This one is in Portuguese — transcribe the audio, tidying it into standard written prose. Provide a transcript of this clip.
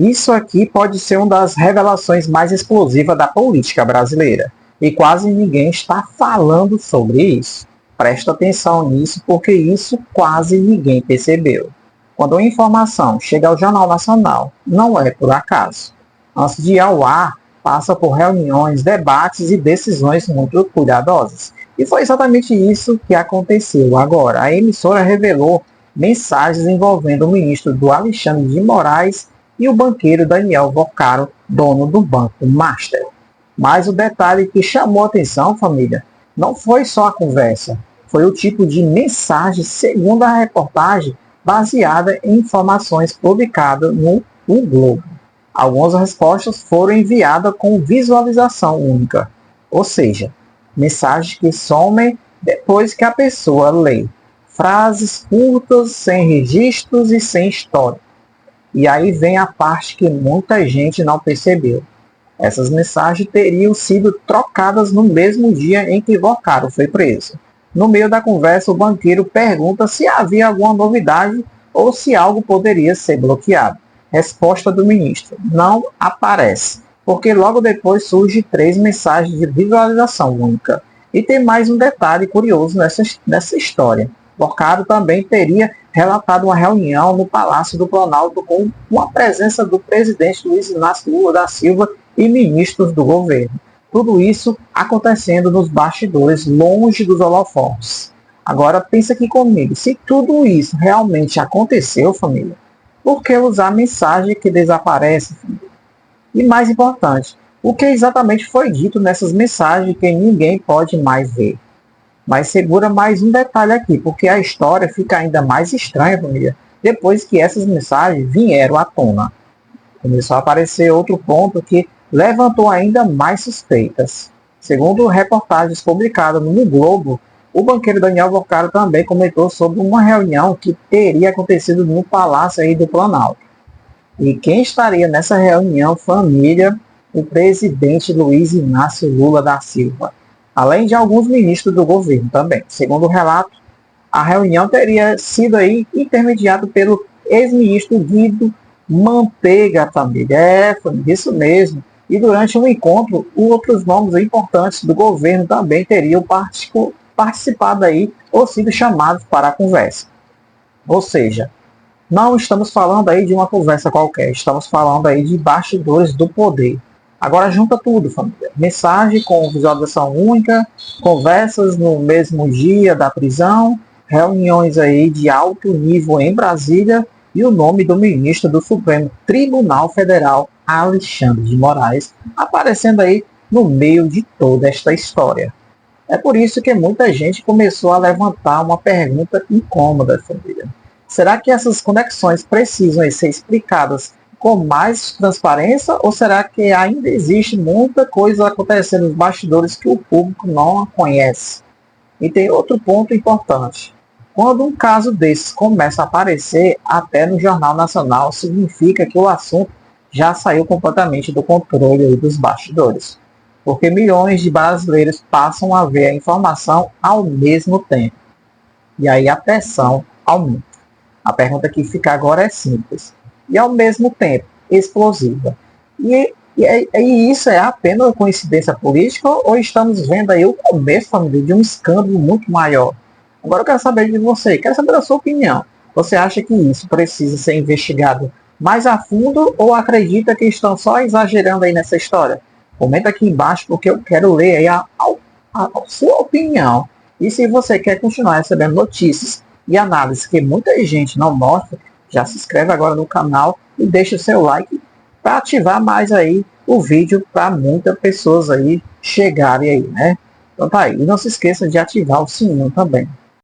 Isso aqui pode ser uma das revelações mais explosivas da política brasileira. E quase ninguém está falando sobre isso. Presta atenção nisso, porque isso quase ninguém percebeu. Quando uma informação chega ao Jornal Nacional, não é por acaso. Antes de ir ao ar, passa por reuniões, debates e decisões muito cuidadosas. E foi exatamente isso que aconteceu agora. A emissora revelou mensagens envolvendo o ministro do Alexandre de Moraes e o banqueiro Daniel Vocaro, dono do Banco Master. Mas o detalhe que chamou a atenção, família, não foi só a conversa, foi o tipo de mensagem, segundo a reportagem, baseada em informações publicadas no O Globo. Algumas respostas foram enviadas com visualização única, ou seja, mensagens que somem depois que a pessoa lê. Frases curtas, sem registros e sem história. E aí vem a parte que muita gente não percebeu. Essas mensagens teriam sido trocadas no mesmo dia em que Vocaro foi preso. No meio da conversa, o banqueiro pergunta se havia alguma novidade ou se algo poderia ser bloqueado. Resposta do ministro: não aparece, porque logo depois surgem 3 mensagens de visualização única. E tem mais um detalhe curioso nessa história. Vocaro também teria relatado uma reunião no Palácio do Planalto com a presença do presidente Luiz Inácio Lula da Silva e ministros do governo. Tudo isso acontecendo nos bastidores, longe dos holofotes. Agora pensa aqui comigo, se tudo isso realmente aconteceu, família, por que usar mensagem que desaparece, família? E mais importante, o que exatamente foi dito nessas mensagens que ninguém pode mais ver? Mas segura mais um detalhe aqui, porque a história fica ainda mais estranha, família, depois que essas mensagens vieram à tona. Começou a aparecer outro ponto que levantou ainda mais suspeitas. Segundo reportagens publicadas no Globo, o banqueiro Daniel Vocaro também comentou sobre uma reunião que teria acontecido no Palácio aí do Planalto. E quem estaria nessa reunião, família, o presidente Luiz Inácio Lula da Silva, além de alguns ministros do governo também. Segundo o relato, a reunião teria sido aí intermediada pelo ex-ministro Guido Mantega, família. Foi isso mesmo. E durante um encontro, outros nomes importantes do governo também teriam participado aí ou sido chamados para a conversa. Ou seja, não estamos falando aí de uma conversa qualquer, estamos falando aí de bastidores do poder. Agora junta tudo, família. Mensagem com visualização única, conversas no mesmo dia da prisão, reuniões aí de alto nível em Brasília e o nome do ministro do Supremo Tribunal Federal, Alexandre de Moraes, aparecendo aí no meio de toda esta história. É por isso que muita gente começou a levantar uma pergunta incômoda, família. Será que essas conexões precisam ser explicadas com mais transparência ou será que ainda existe muita coisa acontecendo nos bastidores que o público não conhece? E tem outro ponto importante. Quando um caso desses começa a aparecer até no Jornal Nacional, significa que o assunto já saiu completamente do controle dos bastidores. Porque milhões de brasileiros passam a ver a informação ao mesmo tempo. E aí a pressão aumenta. A pergunta que fica agora é simples. E ao mesmo tempo explosiva. E isso é apenas coincidência política ou estamos vendo aí o começo, família, de um escândalo muito maior? Agora eu quero saber de você, quero saber da sua opinião. Você acha que isso precisa ser investigado mais a fundo ou acredita que estão só exagerando aí nessa história? Comenta aqui embaixo porque eu quero ler aí a sua opinião. E se você quer continuar recebendo notícias e análises que muita gente não mostra, já se inscreve agora no canal e deixa o seu like para ativar mais aí o vídeo para muitas pessoas aí chegarem aí, né? Então tá aí. E não se esqueça de ativar o sininho também.